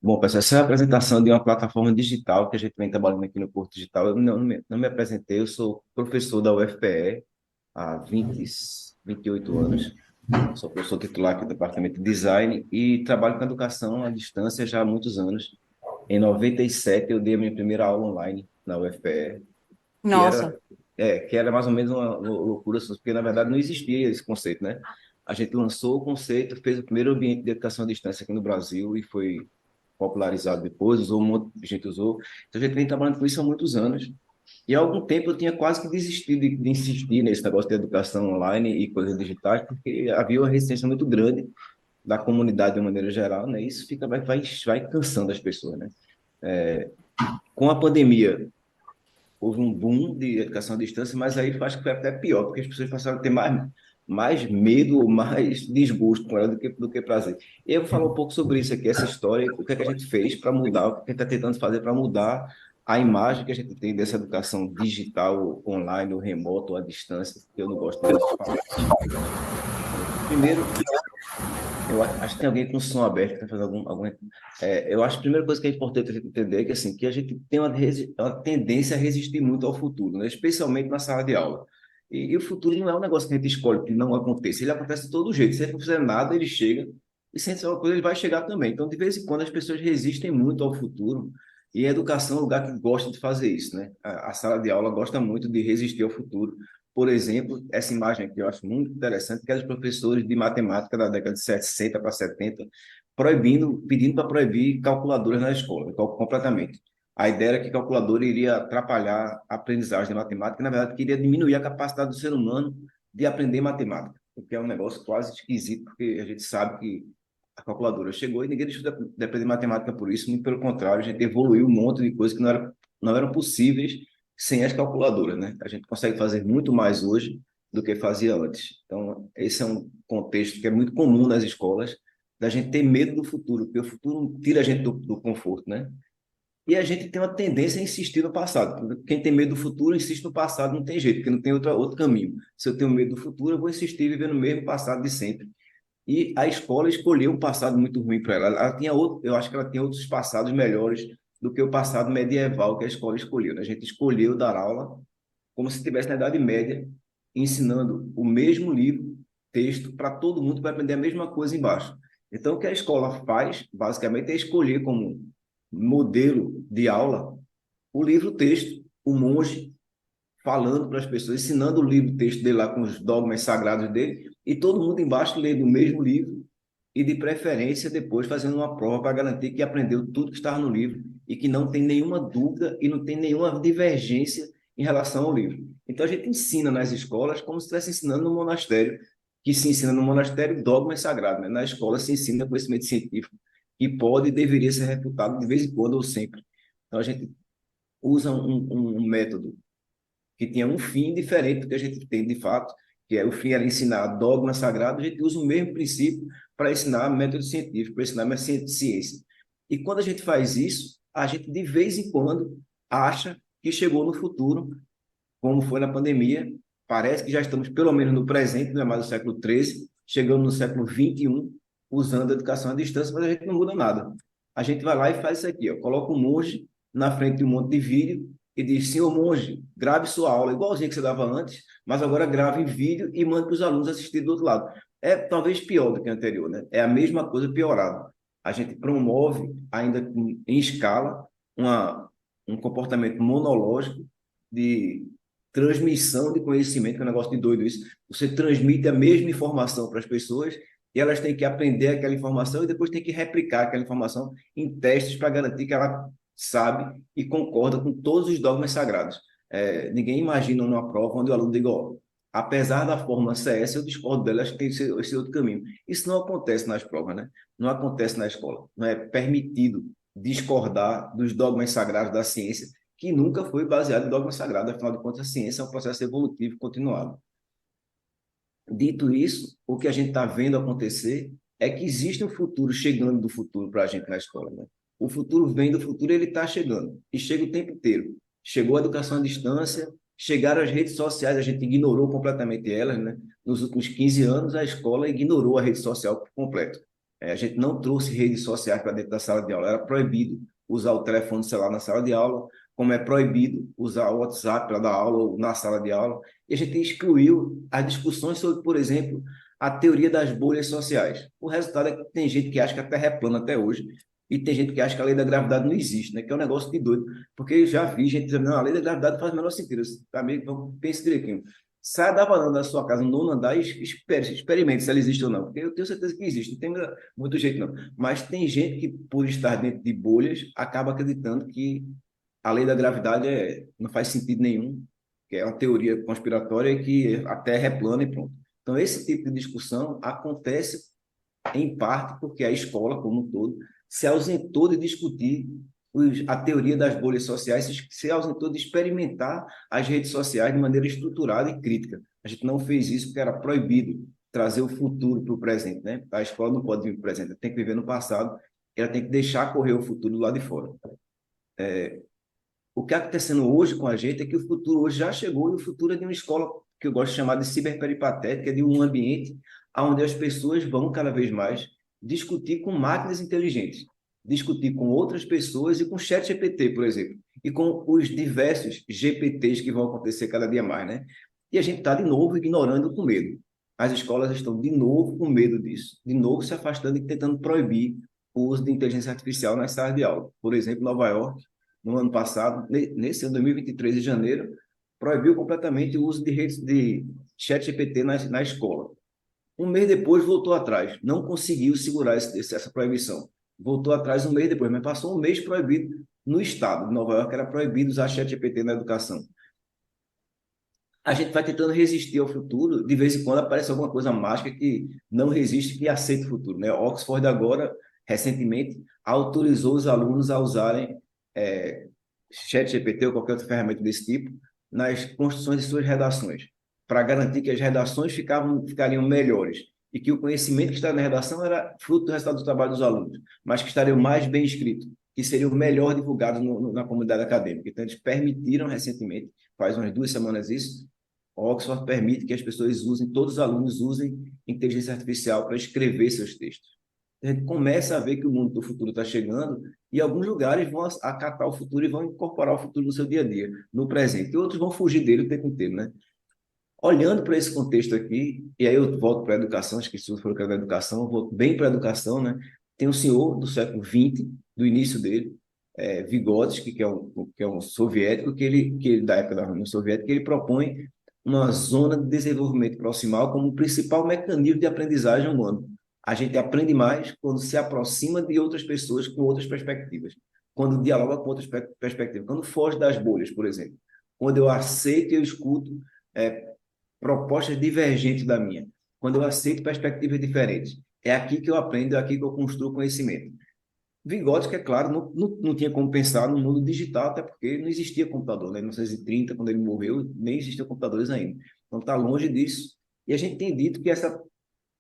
Bom, pessoal, essa é a apresentação de uma plataforma digital que a gente vem trabalhando aqui no Porto Digital. Eu não me apresentei, eu sou professor da UFPE há 28 anos. Sou professor titular aqui do Departamento de Design e trabalho com educação à distância já há muitos anos. Em 97, eu dei a minha primeira aula online na UFPE, que Nossa, era, que era mais ou menos uma loucura, porque na verdade não existia esse conceito, né? A gente lançou o conceito, fez o primeiro ambiente de educação à distância aqui no Brasil e foi popularizado depois, usou um monte de gente usou. Então a gente vem trabalhando com isso há muitos anos. E há algum tempo eu tinha quase que desistido de insistir nesse negócio de educação online e coisas digitais, porque havia uma resistência muito grande da comunidade de uma maneira geral, né? Isso vai cansando as pessoas, né? Com a pandemia, houve um boom de educação à distância, mas aí eu acho que foi até pior, porque as pessoas passaram a ter mais medo ou mais desgosto com ela do que prazer. E eu vou falar um pouco sobre isso aqui, essa história, o que é que a gente fez para mudar, o que a gente está tentando fazer para mudar a imagem que a gente tem dessa educação digital, online, ou remoto, ou à distância, que eu não gosto muito de falar isso. Primeiro, acho que tem alguém com som aberto que está fazendo eu acho que a primeira coisa que é importante a gente entender é que, assim, que a gente tem uma tendência a resistir muito ao futuro, né? Especialmente na sala de aula. E o futuro não é um negócio que a gente escolhe que não aconteça, ele acontece de todo jeito. Se ele não fizer nada, ele chega, e se a gente fizer uma coisa, ele vai chegar também. Então, de vez em quando, as pessoas resistem muito ao futuro, e a educação é um lugar que gosta de fazer isso, né? A sala de aula gosta muito de resistir ao futuro. Por exemplo, essa imagem aqui eu acho muito interessante, que é dos professores de matemática da década de 60 para 70, pedindo para proibir calculadoras na escola, completamente. A ideia era que calculadora iria atrapalhar a aprendizagem de matemática, e, na verdade, queria diminuir a capacidade do ser humano de aprender matemática, o que é um negócio quase esquisito, porque a gente sabe que a calculadora chegou e ninguém deixou de aprender matemática por isso, muito pelo contrário, a gente evoluiu um monte de coisas que não eram possíveis sem as calculadoras, né? A gente consegue fazer muito mais hoje do que fazia antes. Então, esse é um contexto que é muito comum nas escolas, da gente ter medo do futuro, porque o futuro tira a gente do conforto, né? E a gente tem uma tendência a insistir no passado. Quem tem medo do futuro insiste no passado, não tem jeito, porque não tem outro caminho. Se eu tenho medo do futuro, eu vou insistir em viver no mesmo passado de sempre. E a escola escolheu um passado muito ruim para ela. Ela tinha outro, eu acho que ela tinha outros passados melhores do que o passado medieval que a escola escolheu, né? A gente escolheu dar aula como se estivesse na Idade Média, ensinando o mesmo livro, texto, para todo mundo para aprender a mesma coisa embaixo. Então, o que a escola faz, basicamente, é escolher como modelo de aula o livro-texto, o monge falando para as pessoas, ensinando o livro-texto dele lá com os dogmas sagrados dele, e todo mundo embaixo lendo o mesmo livro e, de preferência, depois fazendo uma prova para garantir que aprendeu tudo que estava no livro e que não tem nenhuma dúvida e não tem nenhuma divergência em relação ao livro. Então, a gente ensina nas escolas como se estivesse ensinando no monastério, que se ensina no monastério dogmas sagrados, né? Na escola se ensina conhecimento científico, que pode e deveria ser refutado de vez em quando ou sempre. Então, a gente usa um método que tinha um fim diferente do que a gente tem de fato, que é o fim era ensinar dogma sagrado, a gente usa o mesmo princípio para ensinar método científico, para ensinar mais ciência. E quando a gente faz isso, a gente de vez em quando acha que chegou no futuro, como foi na pandemia, parece que já estamos pelo menos no presente, não é mais o século XIII, chegamos no século XXI, usando a educação à distância, mas a gente não muda nada. A gente vai lá e faz isso aqui, ó, coloca um monge na frente de um monte de vídeo e diz, senhor monge, grave sua aula, igualzinho que você dava antes, mas agora grave em vídeo e mande para os alunos assistirem do outro lado. É talvez pior do que o anterior, né? É a mesma coisa piorada. A gente promove, ainda em escala, um comportamento monológico de transmissão de conhecimento, que é um negócio de doido isso. Você transmite a mesma informação para as pessoas e elas têm que aprender aquela informação e depois têm que replicar aquela informação em testes para garantir que ela sabe e concorda com todos os dogmas sagrados. Ninguém imagina numa prova onde o aluno diga, ó, apesar da fórmula ser essa, eu discordo dela, acho que tem esse outro caminho. Isso não acontece nas provas, né? Não acontece na escola. Não é permitido discordar dos dogmas sagrados da ciência, que nunca foi baseado em dogma sagrado, afinal de contas, a ciência é um processo evolutivo continuado. Dito isso, o que a gente está vendo acontecer é que existe um futuro chegando do futuro para a gente na escola, né? O futuro vem do futuro, ele está chegando, e chega o tempo inteiro. Chegou a educação à distância, chegaram as redes sociais, a gente ignorou completamente elas, né? Nos últimos 15 anos, a escola ignorou a rede social por completo. A gente não trouxe redes sociais para dentro da sala de aula. Era proibido usar o telefone celular na sala de aula, como é proibido usar o WhatsApp para dar aula ou na sala de aula. E a gente excluiu as discussões sobre, por exemplo, a teoria das bolhas sociais. O resultado é que tem gente que acha que a Terra é plana até hoje, e tem gente que acha que a lei da gravidade não existe, né? Que é um negócio de doido. Porque eu já vi gente dizendo, não, a lei da gravidade faz o menor sentido. Amigo, então, pense direitinho. Saia da varanda da sua casa no nono andar e experimente se ela existe ou não. Porque eu tenho certeza que existe, não tem muito jeito não. Mas tem gente que, por estar dentro de bolhas, acaba acreditando que a lei da gravidade não faz sentido nenhum, que é uma teoria conspiratória e que a Terra é plana e pronto. Então, esse tipo de discussão acontece em parte porque a escola, como um todo, se ausentou de discutir a teoria das bolhas sociais, se ausentou de experimentar as redes sociais de maneira estruturada e crítica. A gente não fez isso porque era proibido trazer o futuro para o presente, né? A escola não pode viver no presente, ela tem que viver no passado, ela tem que deixar correr o futuro do lado de fora. O que está acontecendo hoje com a gente é que o futuro hoje já chegou e o futuro é de uma escola que eu gosto de chamar de ciberperipatética, de um ambiente onde as pessoas vão cada vez mais discutir com máquinas inteligentes, discutir com outras pessoas e com chat GPT, por exemplo, e com os diversos GPTs que vão acontecer cada dia mais, né? E a gente está de novo ignorando com medo. As escolas estão de novo com medo disso, de novo se afastando e tentando proibir o uso de inteligência artificial nas salas de aula. Por exemplo, Nova York no ano passado, nesse ano 2023, de janeiro, proibiu completamente o uso de redes de chat GPT na escola. Um mês depois voltou atrás, não conseguiu segurar essa proibição. Voltou atrás um mês depois, mas passou um mês proibido no estado de Nova York, era proibido usar chat GPT na educação. A gente vai tentando resistir ao futuro, de vez em quando aparece alguma coisa mágica que não resiste, que aceita o futuro, né? Oxford agora, recentemente, autorizou os alunos a usarem ChatGPT ou qualquer outra ferramenta desse tipo nas construções de suas redações, para garantir que as redações ficariam melhores e que o conhecimento que está na redação era fruto do resultado do trabalho dos alunos, mas que estariam mais bem escritos, que seriam melhor divulgados na comunidade acadêmica. Então, eles permitiram recentemente, faz umas 2 semanas isso, Oxford permite que as pessoas usem, todos os alunos usem inteligência artificial para escrever seus textos. A gente começa a ver que o mundo do futuro está chegando e alguns lugares vão acatar o futuro e vão incorporar o futuro no seu dia a dia, no presente. E outros vão fugir dele o tempo inteiro, né? Olhando para esse contexto aqui, e aí eu volto para a educação, acho que se for da educação, eu volto bem para a educação, né? Tem um senhor do século XX, do início dele, Vygotsky, que é um soviético, que da época da União Soviética, ele propõe uma zona de desenvolvimento proximal como o principal mecanismo de aprendizagem humano. A gente aprende mais quando se aproxima de outras pessoas com outras perspectivas, quando dialoga com outras perspectivas, quando foge das bolhas, por exemplo. Quando eu aceito e eu escuto é, propostas divergentes da minha, quando eu aceito perspectivas diferentes. É aqui que eu aprendo, é aqui que eu construo conhecimento. Vygotsky, é claro, não tinha como pensar no mundo digital, até porque não existia computador, né? Em 1930, quando ele morreu, nem existiam computadores ainda. Então, está longe disso. E a gente tem dito que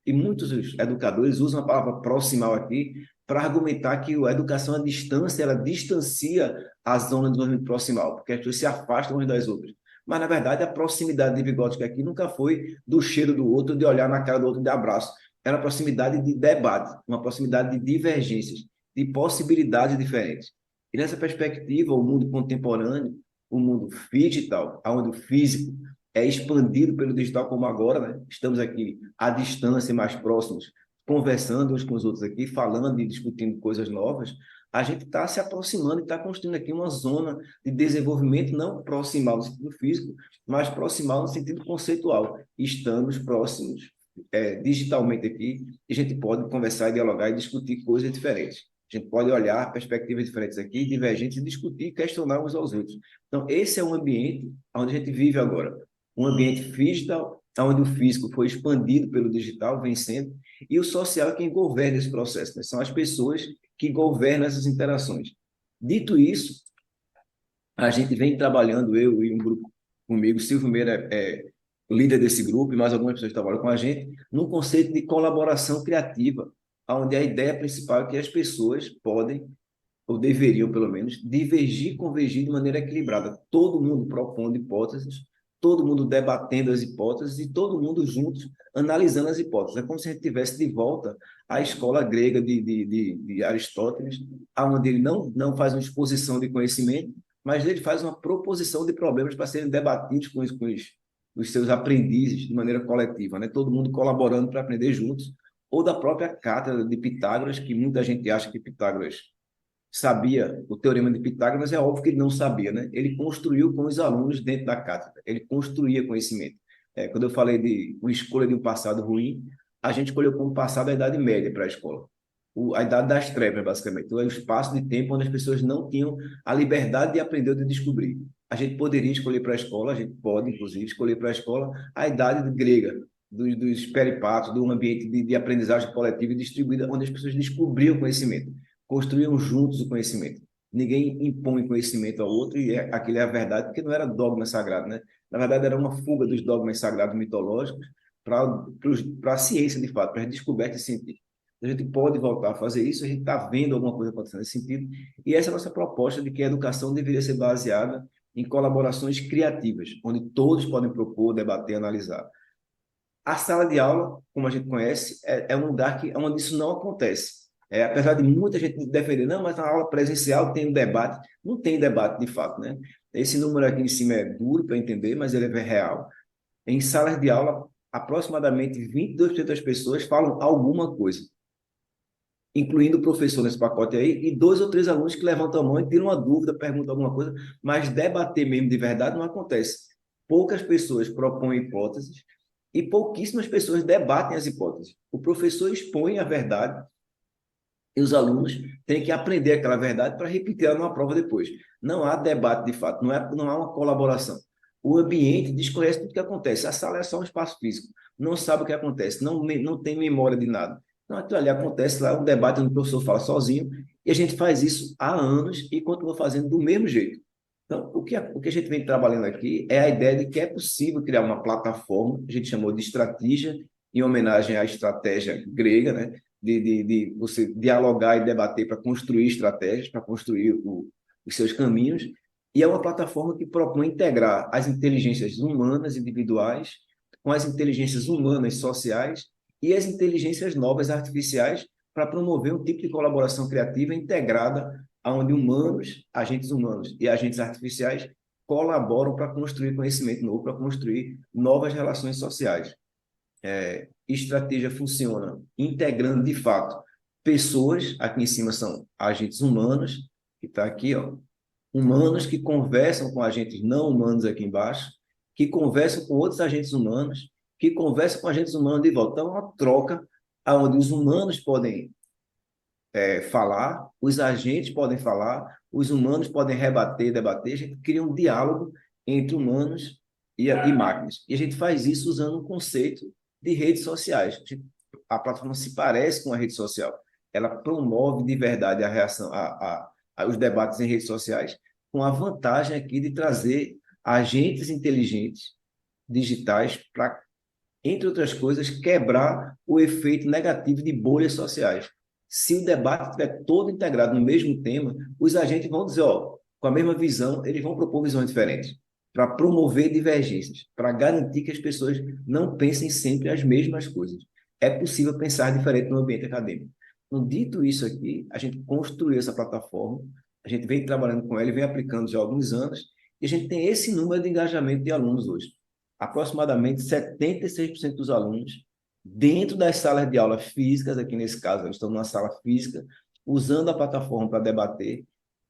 e muitos educadores usam a palavra proximal aqui para argumentar que a educação à distância, ela distancia a zona de desenvolvimento proximal, porque as pessoas se afastam umas das outras. Mas, na verdade, a proximidade de Vygotsky aqui nunca foi do cheiro do outro, de olhar na cara do outro, de abraço. Era uma proximidade de debate, uma proximidade de divergências, de possibilidades diferentes. E nessa perspectiva, o mundo contemporâneo, o mundo digital, onde o físico é expandido pelo digital como agora, né? Estamos aqui à distância, mais próximos, conversando uns com os outros aqui, falando e discutindo coisas novas, a gente está se aproximando e está construindo aqui uma zona de desenvolvimento não proximal no sentido físico, mas proximal no sentido conceitual. Estamos próximos digitalmente aqui e a gente pode conversar, dialogar e discutir coisas diferentes. A gente pode olhar perspectivas diferentes aqui, divergentes, e discutir e questionar uns aos outros. Então, esse é o ambiente onde a gente vive agora. Um ambiente digital, onde o físico foi expandido pelo digital, vencendo, e o social é quem governa esse processo, né? São as pessoas que governam essas interações. Dito isso, a gente vem trabalhando, eu e um grupo comigo, Silvio Meira o líder desse grupo, e mais algumas pessoas que trabalham com a gente, num conceito de colaboração criativa, onde a ideia principal é que as pessoas podem, ou deveriam pelo menos, divergir e convergir de maneira equilibrada. Todo mundo propondo hipóteses, todo mundo debatendo as hipóteses e todo mundo juntos analisando as hipóteses. É como se a gente tivesse de volta à escola grega de Aristóteles, onde ele não faz uma exposição de conhecimento, mas ele faz uma proposição de problemas para serem debatidos com os seus aprendizes de maneira coletiva, né? Todo mundo colaborando para aprender juntos, ou da própria cátedra de Pitágoras, que muita gente acha que Pitágoras sabia o teorema de Pitágoras, mas é óbvio que ele não sabia, né? Ele construiu com os alunos dentro da cátedra, ele construía conhecimento. Quando eu falei de uma escolha de um passado ruim, a gente escolheu como passado a Idade Média para a escola. A Idade das Trevas, basicamente. O espaço de tempo onde as pessoas não tinham a liberdade de aprender ou de descobrir. A gente poderia escolher para a escola, a gente pode, inclusive, escolher para a escola a Idade Grega, dos peripatos, do ambiente de aprendizagem coletiva e distribuída, onde as pessoas descobriam conhecimento, construíam juntos o conhecimento. Ninguém impõe conhecimento ao outro e aquilo é a verdade, porque não era dogma sagrado, né? Na verdade, era uma fuga dos dogmas sagrados mitológicos para a ciência, de fato, para as descobertas científicas. A gente pode voltar a fazer isso, a gente está vendo alguma coisa acontecendo nesse sentido, e essa é a nossa proposta de que a educação deveria ser baseada em colaborações criativas, onde todos podem propor, debater, analisar. A sala de aula, como a gente conhece, é um lugar onde isso não acontece. Apesar de muita gente defender, não, mas na aula presencial tem um debate. Não tem debate, de fato, né? Esse número aqui em cima é duro para entender, mas ele é real. Em salas de aula, aproximadamente 22% das pessoas falam alguma coisa, incluindo o professor nesse pacote aí, e 2 ou 3 alunos que levantam a mão e tiram uma dúvida, perguntam alguma coisa, mas debater mesmo de verdade não acontece. Poucas pessoas propõem hipóteses e pouquíssimas pessoas debatem as hipóteses. O professor expõe a verdade e os alunos têm que aprender aquela verdade para repetir ela numa prova depois. Não há debate de fato, não há uma colaboração. O ambiente desconhece tudo o que acontece. A sala é só um espaço físico. Não sabe o que acontece, não tem memória de nada. Então, aquilo ali acontece lá, um debate onde o professor fala sozinho, e a gente faz isso há anos e continua fazendo do mesmo jeito. Então, o que a gente vem trabalhando aqui é a ideia de que é possível criar uma plataforma, a gente chamou de estratégia, em homenagem à estratégia grega, né? De você dialogar e debater para construir estratégias, para construir os seus caminhos, e é uma plataforma que propõe integrar as inteligências humanas individuais com as inteligências humanas sociais e as inteligências novas artificiais para promover um tipo de colaboração criativa integrada, onde agentes humanos e agentes artificiais colaboram para construir conhecimento novo, para construir novas relações sociais. Estratégia funciona integrando, de fato, pessoas, aqui em cima são agentes humanos, que está aqui, ó, humanos que conversam com agentes não humanos aqui embaixo, que conversam com outros agentes humanos, que conversam com agentes humanos de volta. Então, é uma troca onde os humanos podem falar, os agentes podem falar, os humanos podem rebater, debater, a gente cria um diálogo entre humanos e máquinas. E a gente faz isso usando um conceito de redes sociais. A plataforma se parece com a rede social. Ela promove de verdade a reação aos debates em redes sociais, com a vantagem aqui de trazer agentes inteligentes digitais para, entre outras coisas, quebrar o efeito negativo de bolhas sociais. Se o debate estiver todo integrado no mesmo tema, os agentes vão dizer, ó, com a mesma visão, eles vão propor visões diferentes, para promover divergências, para garantir que as pessoas não pensem sempre as mesmas coisas. É possível pensar diferente no ambiente acadêmico. Então, dito isso aqui, a gente construiu essa plataforma, a gente vem trabalhando com ela e vem aplicando já há alguns anos, e a gente tem esse número de engajamento de alunos hoje. Aproximadamente 76% dos alunos, dentro das salas de aula físicas, aqui nesse caso, eles estão numa sala física, usando a plataforma para debater,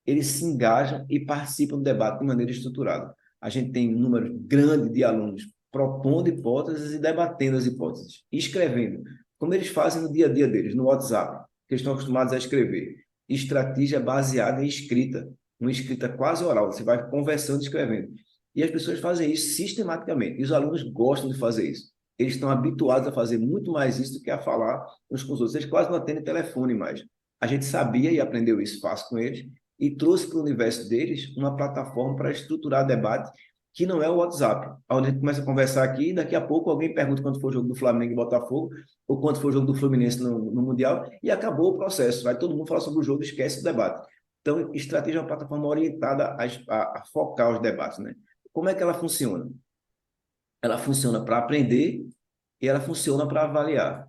eles se engajam e participam do debate de maneira estruturada. A gente tem um número grande de alunos propondo hipóteses e debatendo as hipóteses, escrevendo, como eles fazem no dia a dia deles, no WhatsApp, que eles estão acostumados a escrever. Estratégia baseada em escrita, uma escrita quase oral, você vai conversando, escrevendo. E as pessoas fazem isso sistematicamente, e os alunos gostam de fazer isso. Eles estão habituados a fazer muito mais isso do que a falar uns com os outros. Eles quase não atendem telefone mais. A gente sabia e aprendeu isso fácil com eles, e trouxe para o universo deles uma plataforma para estruturar debate que não é o WhatsApp, onde a gente começa a conversar aqui e daqui a pouco alguém pergunta quando for o jogo do Flamengo e Botafogo ou quando for o jogo do Fluminense no Mundial e acabou o processo. Vai todo mundo falar sobre o jogo e esquece o debate. Então, estratégia é uma plataforma orientada a focar os debates, né? Como é que ela funciona? ela funciona para aprender e ela funciona para avaliar.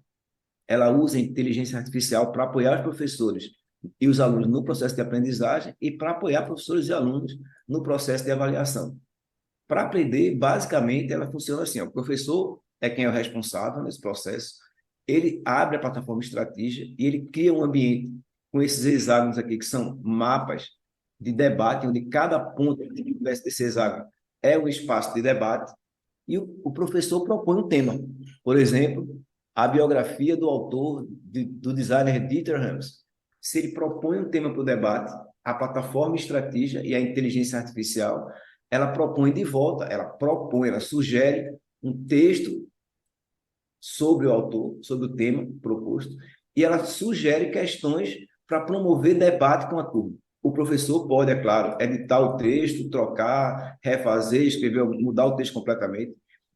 Ela usa a inteligência artificial para apoiar os professores e os alunos no processo de aprendizagem e para apoiar professores e alunos no processo de avaliação. Para aprender, basicamente, ela funciona assim: ó, o professor é quem é o responsável nesse processo, ele abre a plataforma Estratégia e ele cria um ambiente com esses hexágonos aqui, que são mapas de debate, onde cada ponto desse hexágono é um espaço de debate, e o professor propõe um tema. Por exemplo, a biografia do autor, do designer Dieter Rams. Se ele propõe um tema para o debate, a plataforma Estratégia e a inteligência artificial, ela propõe de volta, ela sugere um texto sobre o autor, sobre o tema proposto, e ela sugere questões para promover debate com a turma. O professor pode, é claro, editar o texto, trocar, refazer, escrever, mudar o texto completamente.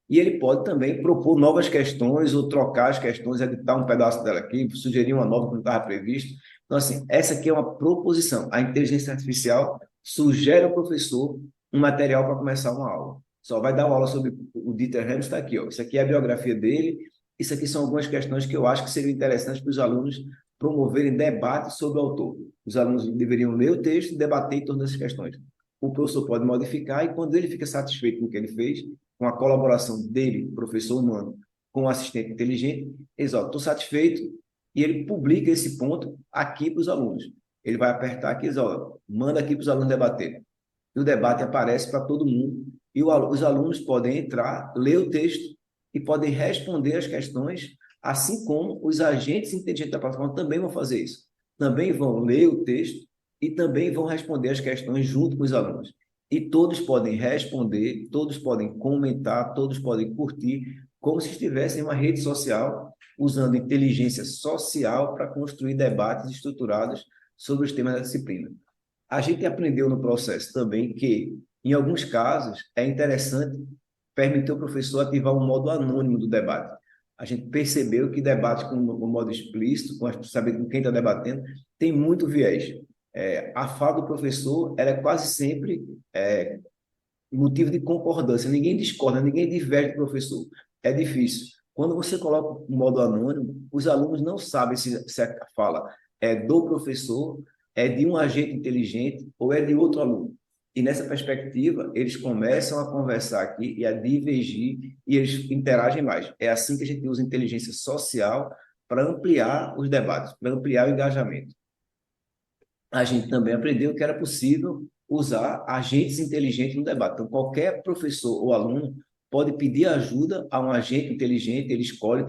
E ele pode também propor novas questões ou trocar as questões, editar um pedaço dela aqui, sugerir uma nova que não estava previsto. Então, assim, essa aqui é uma proposição. A inteligência artificial sugere ao professor um material para começar uma aula. Só vai dar uma aula sobre o Dieter Rams, está aqui, ó. Isso aqui é a biografia dele. Isso aqui são algumas questões que eu acho que seriam interessantes para os alunos promoverem debate sobre o autor. Os alunos deveriam ler o texto e debater em torno dessas questões. O professor pode modificar e, quando ele fica satisfeito com o que ele fez, com a colaboração dele, professor humano, com o assistente inteligente, eles, ó, estou satisfeito, e ele publica esse ponto aqui para os alunos. Ele vai apertar aqui, ó, manda aqui para os alunos debater. E o debate aparece para todo mundo, e os alunos podem entrar, ler o texto e podem responder as questões, assim como os agentes inteligentes da plataforma também vão fazer isso. Também vão ler o texto e também vão responder as questões junto com os alunos. E todos podem responder, todos podem comentar, todos podem curtir, como se estivessem em uma rede social, usando inteligência social para construir debates estruturados sobre os temas da disciplina. A gente aprendeu no processo também que, em alguns casos, é interessante permitir ao professor ativar um modo anônimo do debate. A gente percebeu que debates com o modo explícito, com saber com quem está debatendo, tem muito viés. A fala do professor ela é quase sempre motivo de concordância. Ninguém discorda, ninguém diverge do professor. É difícil. Quando você coloca o modo anônimo, os alunos não sabem se a fala é do professor, é de um agente inteligente ou é de outro aluno. E nessa perspectiva, eles começam a conversar aqui e a divergir e eles interagem mais. É assim que a gente usa inteligência social para ampliar os debates, para ampliar o engajamento. A gente também aprendeu que era possível usar agentes inteligentes no debate. Então, qualquer professor ou aluno pode pedir ajuda a um agente inteligente, ele escolhe,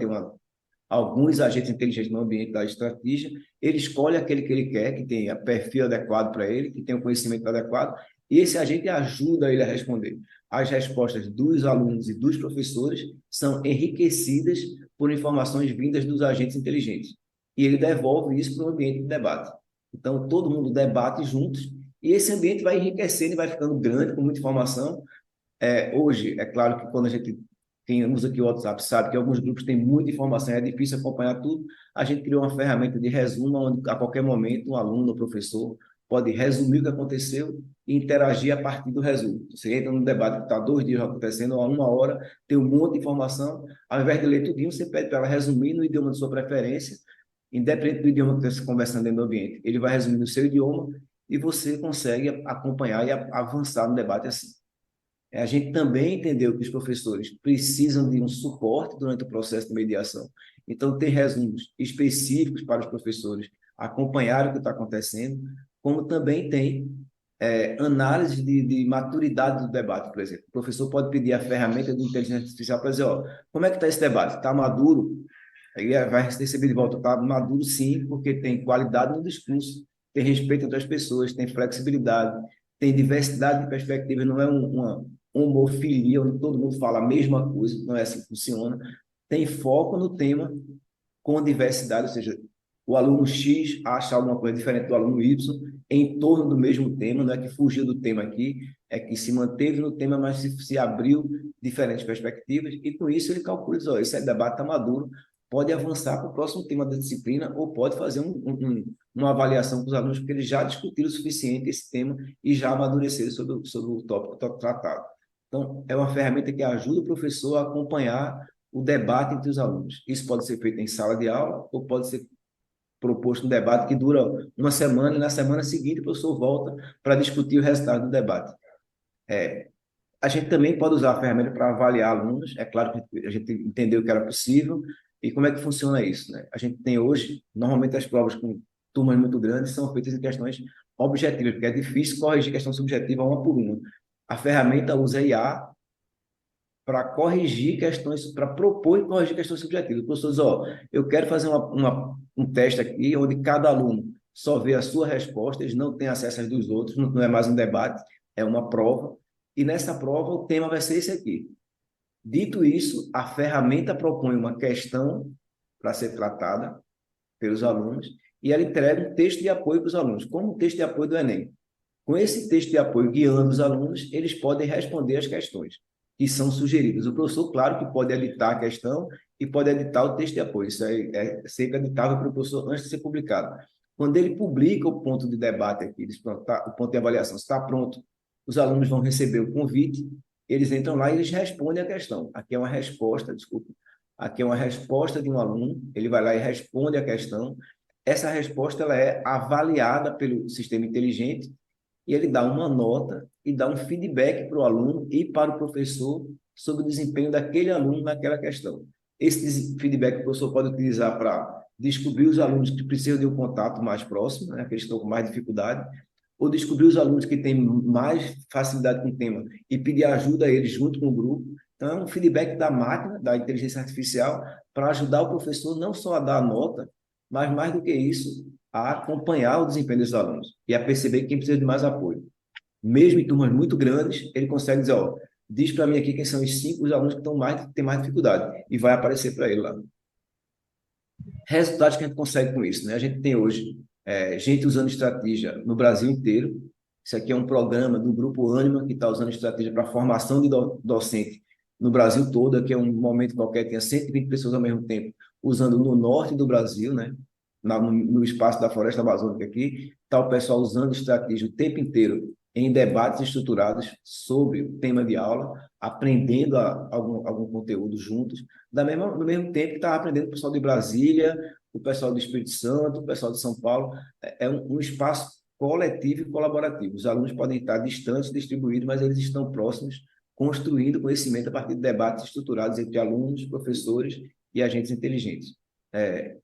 alguns agentes inteligentes no ambiente da estratégia, ele escolhe aquele que ele quer, que tenha perfil adequado para ele, que tenha o conhecimento adequado, e esse agente ajuda ele a responder. As respostas dos alunos e dos professores são enriquecidas por informações vindas dos agentes inteligentes. E ele devolve isso para o ambiente de debate. Então, todo mundo debate juntos, e esse ambiente vai enriquecendo e vai ficando grande, com muita informação. Hoje, é claro que quando a gente quem usa aqui o WhatsApp sabe que alguns grupos têm muita informação, é difícil acompanhar tudo. A gente criou uma ferramenta de resumo, onde a qualquer momento um aluno ou professor pode resumir o que aconteceu e interagir a partir do resumo. Você entra num debate que está 2 dias acontecendo, ou a 1 hora, tem um monte de informação, ao invés de ler tudinho, você pede para ela resumir no idioma de sua preferência, independente do idioma que você está conversando dentro do ambiente. Ele vai resumir no seu idioma e você consegue acompanhar e avançar no debate assim. A gente também entendeu que os professores precisam de um suporte durante o processo de mediação. Então, tem resumos específicos para os professores acompanhar o que está acontecendo, como também tem análise de maturidade do debate, por exemplo. O professor pode pedir a ferramenta de inteligência artificial para dizer, ó, como é que está esse debate? Está maduro? Aí vai receber de volta, está maduro sim, porque tem qualidade no discurso, tem respeito entre as pessoas, tem flexibilidade, tem diversidade de perspectivas, não é uma homofilia, onde todo mundo fala a mesma coisa, não é assim que funciona. Tem foco no tema com diversidade, ou seja, o aluno X acha alguma coisa diferente do aluno Y em torno do mesmo tema, não é que fugiu do tema aqui, é que se manteve no tema, mas se abriu diferentes perspectivas, e com isso ele calcula, diz, ó, esse debate está maduro, pode avançar para o próximo tema da disciplina ou pode fazer uma avaliação com os alunos, porque eles já discutiram o suficiente esse tema e já amadureceram sobre o tópico tratado. Então, é uma ferramenta que ajuda o professor a acompanhar o debate entre os alunos. Isso pode ser feito em sala de aula ou pode ser proposto um debate que dura uma semana e na semana seguinte o professor volta para discutir o resultado do debate. A gente também pode usar a ferramenta para avaliar alunos. É claro que a gente entendeu que era possível. E como é que funciona isso, né? A gente tem hoje, normalmente as provas com turmas muito grandes são feitas em questões objetivas, porque é difícil corrigir questão subjetiva uma por uma. A ferramenta usa IA para corrigir questões, para propor e corrigir questões subjetivas. O professor diz, ó, eu quero fazer um teste aqui onde cada aluno só vê a sua resposta, eles não têm acesso às dos outros, não é mais um debate, é uma prova, e nessa prova o tema vai ser esse aqui. Dito isso, a ferramenta propõe uma questão para ser tratada pelos alunos e ela entrega um texto de apoio para os alunos, como o texto de apoio do Enem. Com esse texto de apoio guiando os alunos, eles podem responder as questões que são sugeridas. O professor, claro que pode editar a questão e pode editar o texto de apoio. Isso é sempre editável para o professor antes de ser publicado. Quando ele publica o ponto de debate aqui, diz, pronto, tá, o ponto de avaliação está pronto, os alunos vão receber o convite, eles entram lá e eles respondem a questão. Aqui é uma resposta, desculpa, aqui é uma resposta de um aluno, ele vai lá e responde a questão. Essa resposta ela é avaliada pelo sistema inteligente e ele dá uma nota e dá um feedback para o aluno e para o professor sobre o desempenho daquele aluno naquela questão. Esse feedback o professor pode utilizar para descobrir os alunos que precisam de um contato mais próximo, né, aqueles que estão com mais dificuldade, ou descobrir os alunos que têm mais facilidade com o tema e pedir ajuda a eles junto com o grupo. Então, é um feedback da máquina, da inteligência artificial, para ajudar o professor não só a dar a nota, mas mais do que isso, a acompanhar o desempenho dos alunos e a perceber quem precisa de mais apoio. Mesmo em turmas muito grandes, ele consegue dizer, ó, diz para mim aqui quem são os 5 alunos que têm mais dificuldade e vai aparecer para ele lá. Resultados que a gente consegue com isso, né? A gente tem hoje gente usando estratégia no Brasil inteiro. Isso aqui é um programa do Grupo Ânima que está usando estratégia para formação de docente no Brasil todo. Aqui é um momento qualquer, tinha 120 pessoas ao mesmo tempo usando no norte do Brasil, né? No espaço da Floresta Amazônica aqui. Está o pessoal usando estratégia o tempo inteiro em debates estruturados sobre o tema de aula, aprendendo algum conteúdo juntos, no mesmo tempo que estava aprendendo o pessoal de Brasília, o pessoal do Espírito Santo, o pessoal de São Paulo. É um espaço coletivo e colaborativo. Os alunos podem estar distantes, distribuídos, mas eles estão próximos, construindo conhecimento a partir de debates estruturados entre alunos, professores e agentes inteligentes.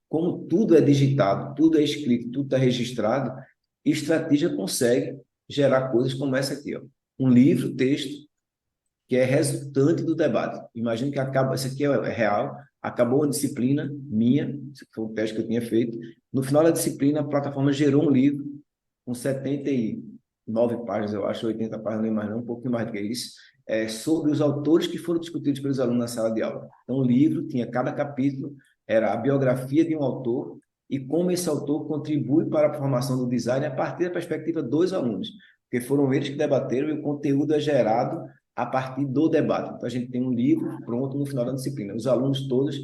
Como tudo é digitado, tudo é escrito, tudo está registrado, estratégia consegue gerar coisas como essa aqui, ó. Um livro, texto, que é resultante do debate. Imagina que isso aqui é real, acabou uma disciplina minha, esse foi um teste que eu tinha feito, no final da disciplina a plataforma gerou um livro com 79 páginas, eu acho, 80 páginas, nem mais não, um pouquinho mais do que isso, sobre os autores que foram discutidos pelos alunos na sala de aula. Então o livro tinha, cada capítulo era a biografia de um autor e como esse autor contribui para a formação do design a partir da perspectiva dos alunos, porque foram eles que debateram e o conteúdo é gerado a partir do debate. Então, a gente tem um livro pronto no final da disciplina. Os alunos todos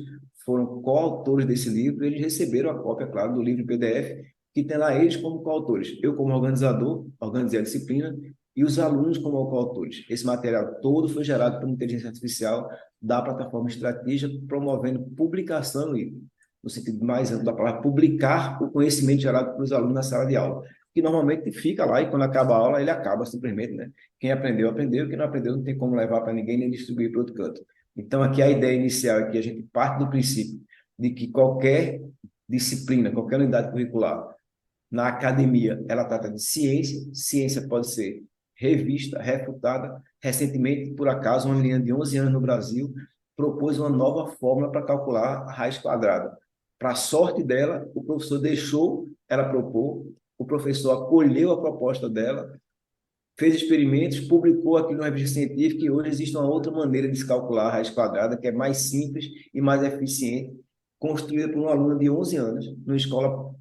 foram coautores desse livro, eles receberam a cópia, claro, do livro em PDF, que tem lá eles como coautores. Eu, como organizador, organizei a disciplina, e os alunos como coautores. Esse material todo foi gerado por inteligência artificial da plataforma Estratégia, promovendo publicação, no sentido mais amplo da palavra, publicar o conhecimento gerado pelos alunos na sala de aula, que normalmente fica lá e quando acaba a aula, ele acaba simplesmente, né? Quem aprendeu, aprendeu, quem não aprendeu não tem como levar para ninguém nem distribuir para outro canto. Então, aqui a ideia inicial é que a gente parte do princípio de que qualquer disciplina, qualquer unidade curricular na academia, ela trata de ciência, ciência pode ser revista, refutada. Recentemente, por acaso, uma menina de 11 anos no Brasil propôs uma nova fórmula para calcular a raiz quadrada. Para a sorte dela, o professor deixou ela propor, o professor acolheu a proposta dela, fez experimentos, publicou aqui numa revista científica e hoje existe uma outra maneira de se calcular a raiz quadrada, que é mais simples e mais eficiente, construída por um aluno de 11 anos, numa escola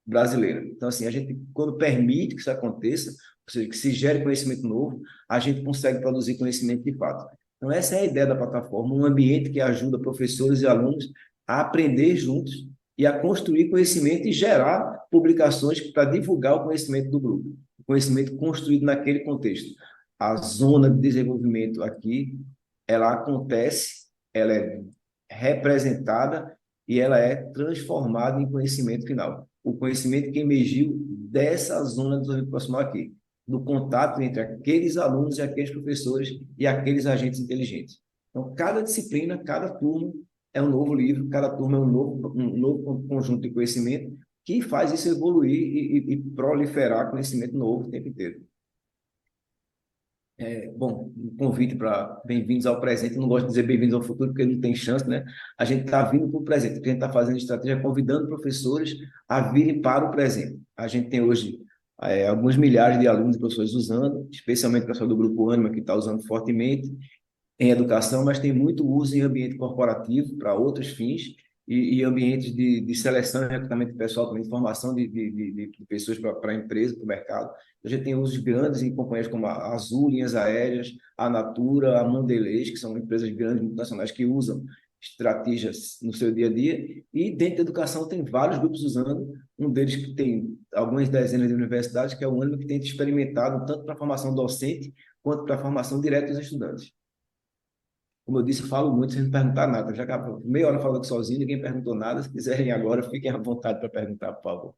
brasileira. Então, assim, a gente, quando permite que isso aconteça, ou seja, que se gere conhecimento novo, a gente consegue produzir conhecimento de fato. Então, essa é a ideia da plataforma, um ambiente que ajuda professores e alunos a aprender juntos e a construir conhecimento e gerar publicações para divulgar o conhecimento do grupo, o conhecimento construído naquele contexto. a zona de desenvolvimento aqui, ela acontece, ela é representada e ela é transformada em conhecimento final. O conhecimento que emergiu dessa zona de desenvolvimento profissional aqui, do contato entre aqueles alunos e aqueles professores e aqueles agentes inteligentes. Então, cada disciplina, cada turma é um novo livro, cada turma é um novo conjunto de conhecimento que faz isso evoluir e proliferar conhecimento novo o tempo inteiro. Bom, um convite para bem-vindos ao presente. Eu não gosto de dizer bem-vindos ao futuro, porque não tem chance, né? A gente está vindo para o presente. O que a gente está fazendo estratégia é convidando professores a virem para o presente. A gente tem hoje alguns milhares de alunos e professores usando, especialmente o pessoal do Grupo Ânima, que está usando fortemente em educação, mas tem muito uso em ambiente corporativo para outros fins e ambientes de seleção e recrutamento de pessoal, também de formação de pessoas para a empresa, para o mercado. A gente tem usos grandes em companhias como a Azul, Linhas Aéreas, a Natura, a Mondelez, que são empresas grandes, multinacionais, que usam estratégias no seu dia a dia. E dentro da educação tem vários grupos usando, um deles que tem algumas dezenas de universidades, que é o único que tem experimentado tanto para a formação docente quanto para a formação direta dos estudantes. Como eu disse, eu falo muito sem perguntar nada. Já acabou meia hora falando sozinho, ninguém perguntou nada. Se quiserem agora, fiquem à vontade para perguntar, por favor.